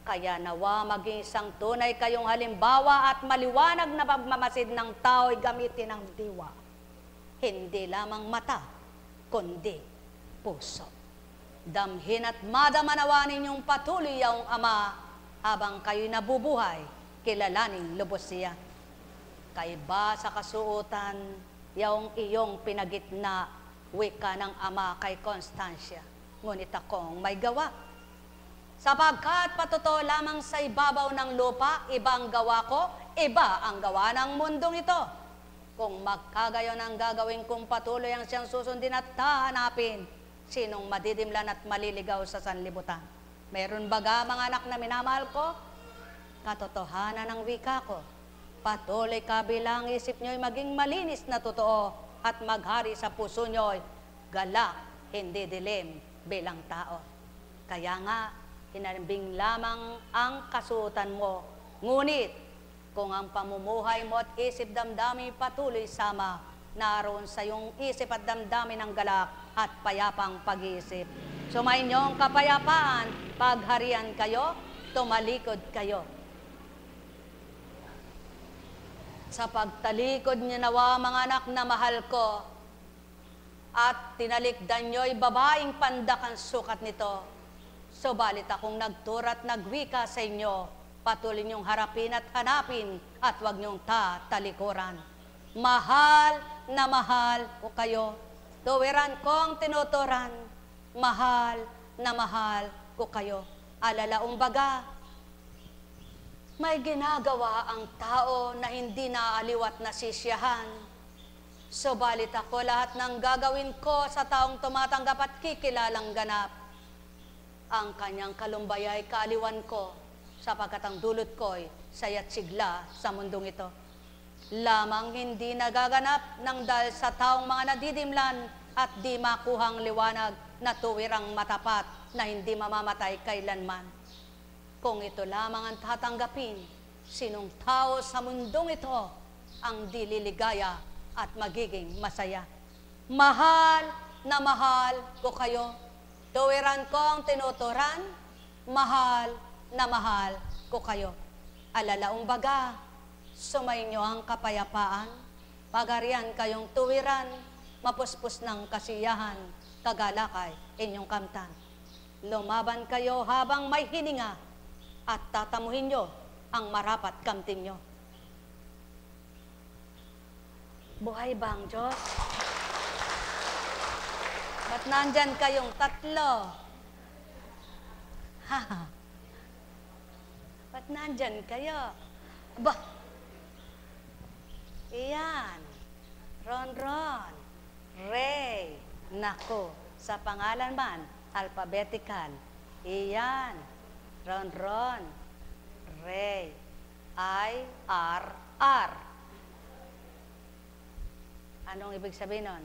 Kaya nawa maging isang tunay kayong halimbawa at maliwanag na pagmamasid ng tao'y gamitin ng diwa. Hindi lamang mata, kundi puso. Damhin at madamanawa ninyong patuloy ang Ama habang kayo'y nabubuhay, kilalaning lubos siya. Kaiba sa kasuotan, yaong iyong pinagitna, wika ng Ama kay Constancia, ngunit akong may gawa. Sapagkat patuto lamang sa ibabaw ng lupa, ibang gawa ko, iba ang gawa ng mundong ito. Kung magkagayon ang gagawin kong patuloy ang siyang susundin at hahanapin, sinong madidimlan at maliligaw sa sanlibutan? Meron baga mga anak na minamahal ko? Katotohanan ng wika ko. Patuloy kabilang isip nyo'y maging malinis na totoo at maghari sa puso nyo'y galak, hindi dilim bilang tao. Kaya nga, hinarbing lamang ang kasuotan mo. Ngunit, kung ang pamumuhay mo at isip damdamin patuloy sama, naroon sa iyong isip at damdamin ng galak at payapang pag-iisip. Sumayin niyong kapayapaan, pagharian kayo, tumalikod kayo. Sa pagtalikod niyo nawa mga anak na mahal ko, at tinalikdan niyo'y babaeng pandakan sukat nito. Subalit akong nagturat nagwika sa inyo, patuloy niyong harapin at hanapin at huwag niyong talikuran. Mahal ko kayo, tuwiran kong tinuturan, mahal ko kayo. Alalaong baga, may ginagawa ang tao na hindi naaliwat nasisiyahan. Subalit ako lahat ng gagawin ko sa taong tumatanggap at kikilalang ganap. Ang kanyang kalumbay ay kaaliwan ko, sapagkat ang dulot ko'y saya't sigla sa mundong ito. Lamang hindi nagaganap ng dahil sa taong mga nadidimlan at di makuhang liwanag na tuwirang matapat na hindi mamamatay kailanman. Kung ito lamang ang tatanggapin, sinong tao sa mundong ito ang dililigaya at magiging masaya? Mahal ko kayo. Tuwiran ko ang tinuturan, mahal ko kayo. Alalaong baga, sumayin niyo ang kapayapaan, pagarian kayong tuwiran, mapuspos ng kasiyahan, kagalakay inyong kamtan. Lumaban kayo habang may hininga, at tatamuhin nyo ang marapat kamtin nyo. Buhay ba ang Diyos? Ba't nandyan kayong tatlo? Ba't nandyan kayo? Ba, Iyan. Ron. Ray. Nako. Sa pangalan man, alphabetical. Iyan. Ron. Ray. I-R-R. Anong ibig sabihin nun?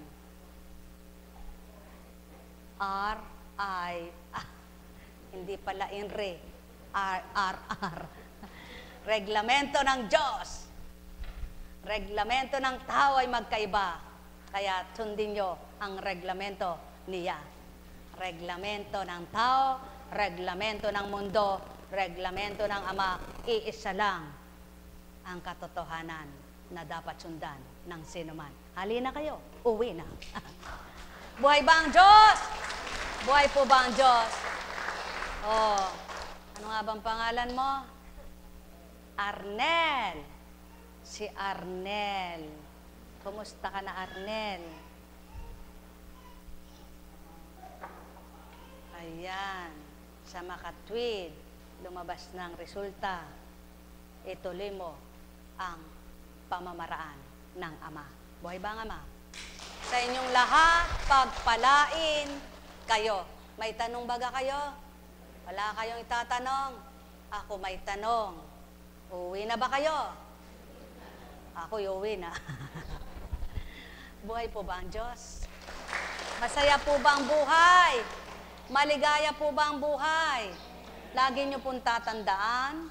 R-I. Hindi pala INRE. R-R-R. Reglamento ng Diyos. Reglamento ng tao ay magkaiba. Kaya sundin nyo ang reglamento niya. Reglamento ng tao, reglamento ng mundo, reglamento ng Ama, iisa lang ang katotohanan na dapat sundan ng sinuman. Halina kayo, uwi na. Buhay ba ang Diyos? Buhay po ba ang Diyos? Oh, ano nga bang pangalan mo? Arnel. Si Arnel. Kumusta ka na, Arnel? Ayan. Sa makatwid, lumabas ng resulta. Ituloy mo ang pamamaraan ng Ama. Buhay ba ang Ama? Sa inyong lahat, pagpalain kayo. May tanong baga kayo? Wala kayong itatanong? Ako may tanong. Uwi na ba kayo? Ako uwi na. Buhay po ba ang Diyos? Masaya po ba ang buhay? Maligaya po ba ang buhay? Lagi niyo pong tatandaan,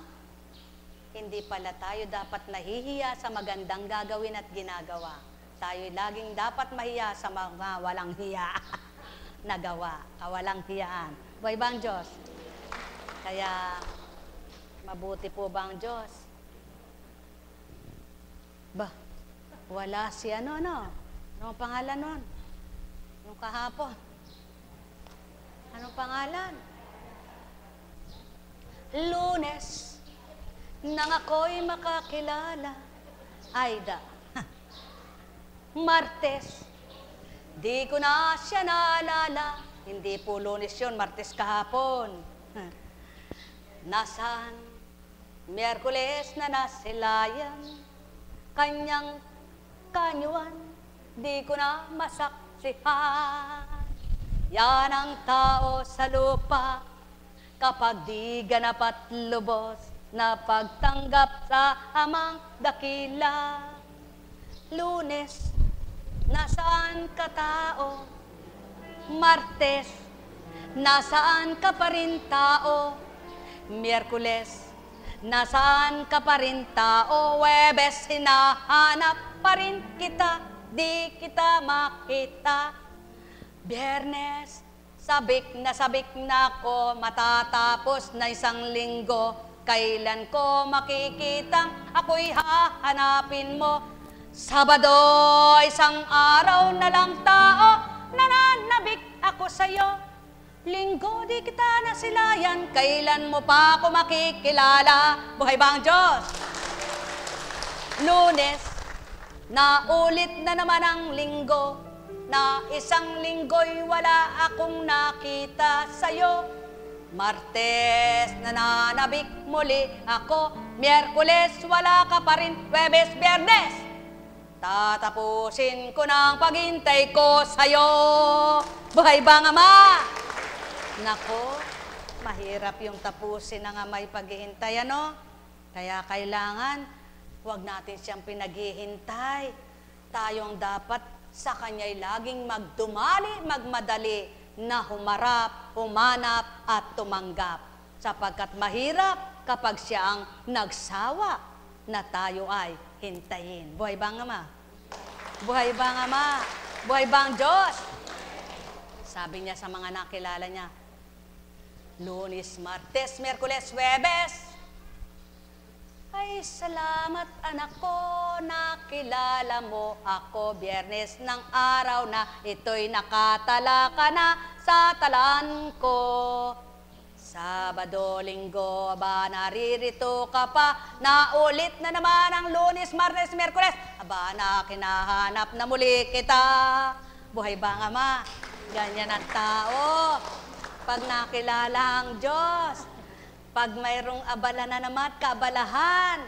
hindi pala tayo dapat nahihiya sa magandang gagawin at ginagawa. Tayo'y laging dapat mahiya sa mga walang hiya na gawa, kawalang hiyaan. Buhay ba ang Diyos? Kaya, mabuti po ba ang Diyos? Ba, wala si ano? Anong pangalan nun? Nung kahapon? Anong pangalan? Lunes, nang ako'y makakilala. Aida. Martes, di ko na siya naalala. Hindi po Lunes yun, Martes kahapon. Nasaan? Miyerkules na nasilayan. Kanyang kanyuan, di ko na masaksihan. Yan ang tao sa lupa, kapag di ganap at lubos, na pagtanggap sa Amang dakila. Lunes, nasaan ka tao? Martes, nasaan ka pa rin tao? Miyerkules, nasaan ka pa rin tao? Huwebes, hinahanap pa rin kita, di kita makita. Biyernes, sabik na ako, matatapos na isang linggo. Kailan ko makikitang ako'y hahanapin mo? Sabado, isang araw na lang tao, nananabik ako sa'yo. Linggo, di kita nasilayan, kailan mo pa ako makikilala? Buhay ba ang Diyos? Lunes, naulit na naman ang linggo, na isang linggo'y wala akong nakita sa'yo. Martes, nananabik muli ako. Miyerkules, wala ka pa rin. Huwebes, Biyernes, tatapusin ko ng paghintay ko sa'yo. Buhay ba ang Ama? Nako, mahirap yung tapusin ng Ama'y paghihintay, ano? Kaya kailangan, huwag natin siyang pinaghihintay. Tayong dapat sa Kanya'y laging magdumali, magmadali, na humarap, humanap at tumanggap. Sapagkat mahirap kapag siya ang nagsawa na tayo ay hintayin. Buhay ba ang Ama? Buhay ba ang Ama? Buhay ba ang Diyos? Sabi niya sa mga nakilala niya, Lunes, Martes, Miyerkules, Huwebes, ay salamat anak ko, nakilala mo ako. Biyernes ng araw na ito'y nakatala ka na sa talan ko. Sabado, Linggo, aba naririto ka pa. Naulit na naman ang Lunes, Martes, Miyerkules, aba na kinahanap na muli kita. Buhay ba ang Ama? Ganyan ang tao. Pag nakilala ang Diyos, pag mayroong abala na naman, kaabalahan,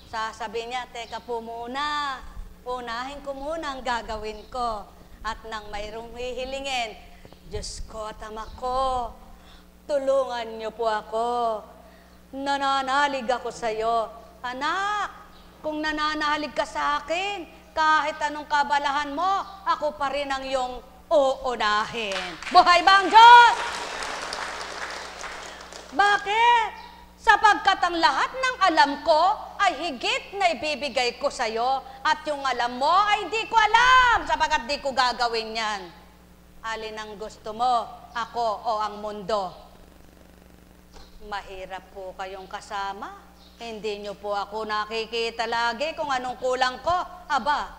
sasabihin niya, teka po muna, unahin ko muna ang gagawin ko. At nang mayroong hihilingin, Diyos ko at Ama ko, tulungan niyo po ako. Nananalig ako sa iyo. Anak, kung nananalig ka sa akin, kahit anong kabalahan mo, ako pa rin ang iyong uunahin. Buhay ba ang Diyos? Bakit? Sapagkat ang lahat ng alam ko ay higit na ibibigay ko sa iyo at yung alam mo ay di ko alam sapagkat di ko gagawin yan. Alin ang gusto mo, ako o ang mundo? Mahirap po kayong kasama. Hindi nyo po ako nakikita lagi kung anong kulang ko. Aba,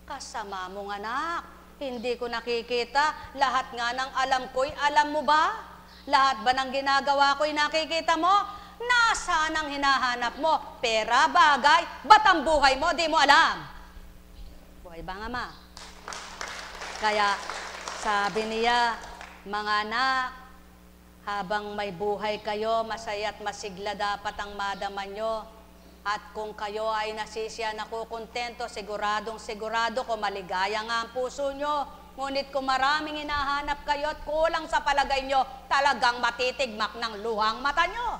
kasama mong anak. Hindi ko nakikita. Lahat nga ng alam ko'y alam mo ba? Lahat ba ng ginagawa ko'y nakikita mo? Nasaan ang hinahanap mo? Pera, bagay, ba't ang buhay mo? Di mo alam. Buhay ba nga ma? Kaya sabi niya, mga anak, habang may buhay kayo, masaya at masigla dapat ang madama nyo. At kung kayo ay nasisiya, nakukontento, siguradong sigurado ko maligaya nga ang puso nyo. Ngunit kung maraming hinahanap kayo at kulang sa palagay nyo, talagang matitigmak ng luhang mata nyo.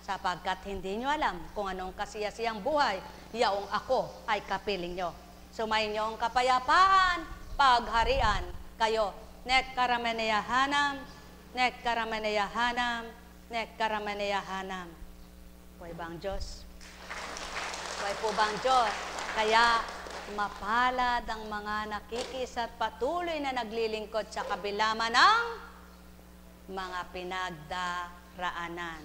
Sapagkat hindi nyo alam kung anong kasiyasiyang buhay, yaong ako ay kapiling nyo. Sumayin nyo ang kapayapaan, pagharian kayo. Nek karameneyahanam, nek karameneyahanam, nek karameneyahanam. Buhay bang Diyos? Buhay po bang Diyos? Kaya mapalad ang mga nakikis at patuloy na naglilingkod sa kabilaman ng mga pinagdaraanan.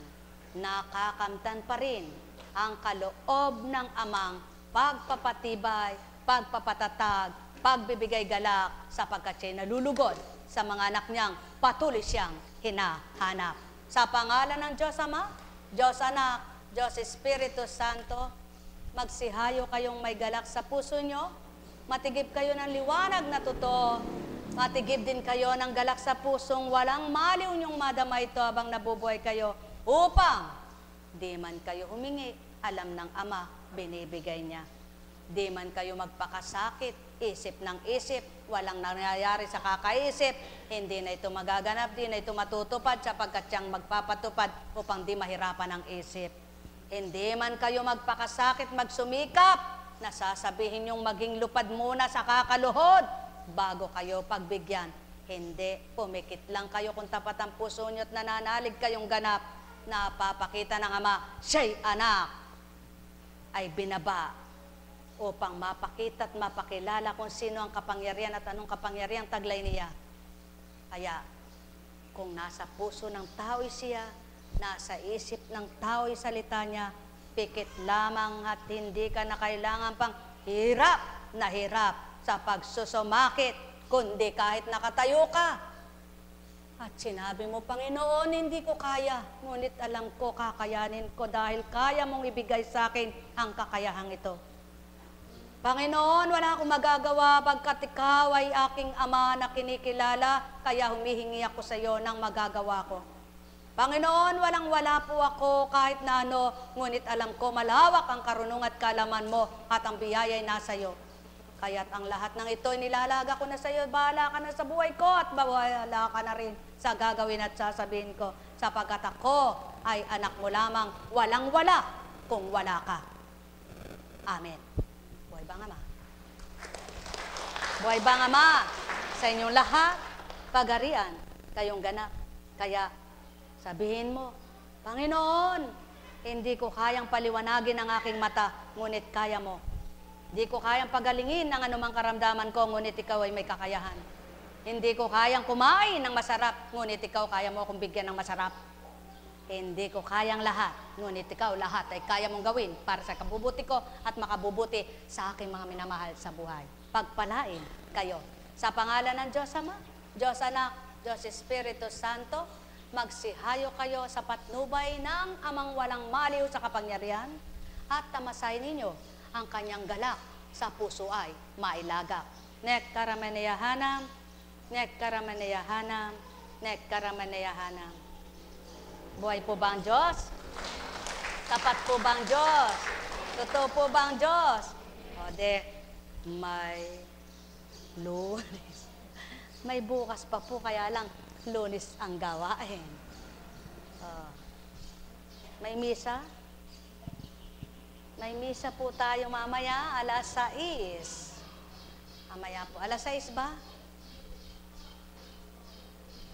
Nakakamtan pa rin ang kaloob ng amang pagpapatibay, pagpapatatag, pagbibigay galak sapagkat siya'y nalulugod sa mga anak niyang patuloy siyang hinahanap. Sa pangalan ng Diyos Ama, Diyos Anak, Diyos Espiritu Santo, magsihayo kayong may galak sa puso nyo, matigib kayo ng liwanag na totoo, matigib din kayo ng galak sa pusong walang maliw nyong madama ito habang nabubuhay kayo, upang di man kayo humingi, alam ng Ama, binibigay niya. Di man kayo magpakasakit, isip ng isip, walang nangyayari sa kakaisip, hindi na ito magaganap, di na ito matutupad sapagkat siyang magpapatupad upang di mahirapan ang isip. Hindi man kayo magpakasakit, magsumikap, nasasabihin yung maging lupad muna sa kakaluhod bago kayo pagbigyan. Hindi, pumikit lang kayo kung tapat ang puso nyo at nananalig kayong ganap. Napapakita ng Ama, siya'y anak ay binaba upang mapakita at mapakilala kung sino ang kapangyarihan at anong kapangyarihan taglay niya. Kaya, kung nasa puso ng tao'y siya, nasa isip ng tao'y salita niya, pikit lamang at hindi ka na kailangan pang hirap na hirap sa pagsusumakit, kundi kahit nakatayo ka. At sinabi mo, Panginoon, hindi ko kaya, ngunit alam ko kakayanin ko dahil kaya mong ibigay sa akin ang kakayahang ito. Panginoon, wala akong magagawa pagkat ikaw ay aking Ama na kinikilala, kaya humihingi ako sa iyo ng magagawa ko. Panginoon, walang-wala po ako kahit na ano, ngunit alam ko malawak ang karunungan at kalaman mo at ang biyaya ay nasa iyo. Kaya't ang lahat ng ito nilalaga ko na sa iyo, bahala ka na sa buhay ko at bahala ka na rin sa gagawin at sasabihin ko, sapagkat ako ay anak mo lamang, walang-wala kung wala ka. Amen. Buhay bang Ama? Buhay bang Ama? Sa inyong lahat, pagarian, kayong ganap. Kaya sabihin mo, Panginoon, hindi ko kayang paliwanagin ang aking mata, ngunit kaya mo. Hindi ko kayang pagalingin ng anumang karamdaman ko, ngunit ikaw ay may kakayahan. Hindi ko kayang kumain ng masarap, ngunit ikaw kaya mo akong bigyan ng masarap. Hindi ko kayang lahat, ngunit ikaw lahat ay kaya mong gawin para sa kabubuti ko at makabubuti sa aking mga minamahal sa buhay. Pagpalain kayo. Sa pangalan ng Diyos Ama, Diyos Anak, Diyos Espiritu Santo, magsihayo kayo sa patnubay ng Amang walang maliw sa kapangyarihan at tamasahin ninyo ang kanyang galak sa puso ay mailagak. Nek karameneyahanam, nek karameneyahanam, nek karameneyahanam. Buhay po ba ang Diyos? Tapat po ba ang Diyos? Totoo po ba ang Diyos? O may Lunes. May bukas pa po, kaya lang Lunes ang gawain. May misa? May misa po tayo mamaya, alas 6. Mamaya po, alas 6 ba?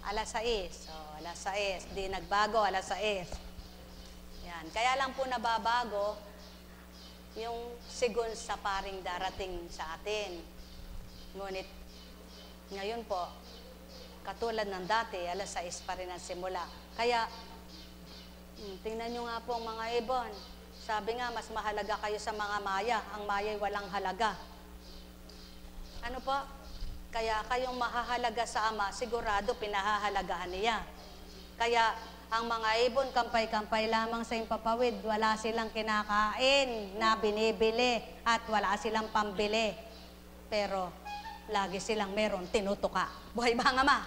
Alas 6. Alas 6. Di nagbago, alas 6. Yan. Kaya lang po nababago yung sigon sa paring darating sa atin. Ngunit, ngayon po, katulad ng dati, alas 6 pa rin ang simula. Kaya, tingnan nyo nga po mga ibon. Sabi nga, mas mahalaga kayo sa mga maya. Ang maya'y walang halaga. Ano po? Kaya kayong mahahalaga sa Ama, sigurado pinahahalagahan niya. Kaya, ang mga ibon, kampay-kampay lamang sa impapawid. Wala silang kinakain na binibili at wala silang pambili. Pero, lagi silang meron tinutuka. Buhay ba ang Ama?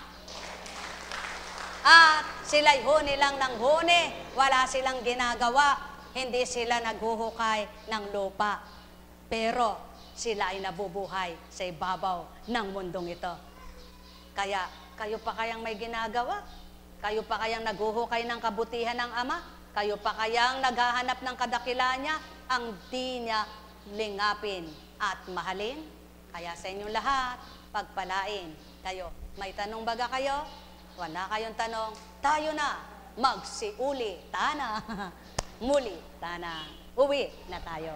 At sila'y huni lang ng huni. Wala silang ginagawa. Hindi sila naghuhukay ng lupa. Pero, sila ay nabubuhay sa ibabaw ng mundong ito. Kaya, kayo pa kayang may ginagawa? Kayo pa kayang naghuhukay ng kabutihan ng Ama? Kayo pa kayang naghahanap ng kadakilaan niya? Ang di niya lingapin at mahalin? Kaya sa inyong lahat, pagpalain kayo. May tanong baga kayo? Wala kayong tanong? Tayo na, magsiuli, tana. Muli, tana. Uwi na tayo.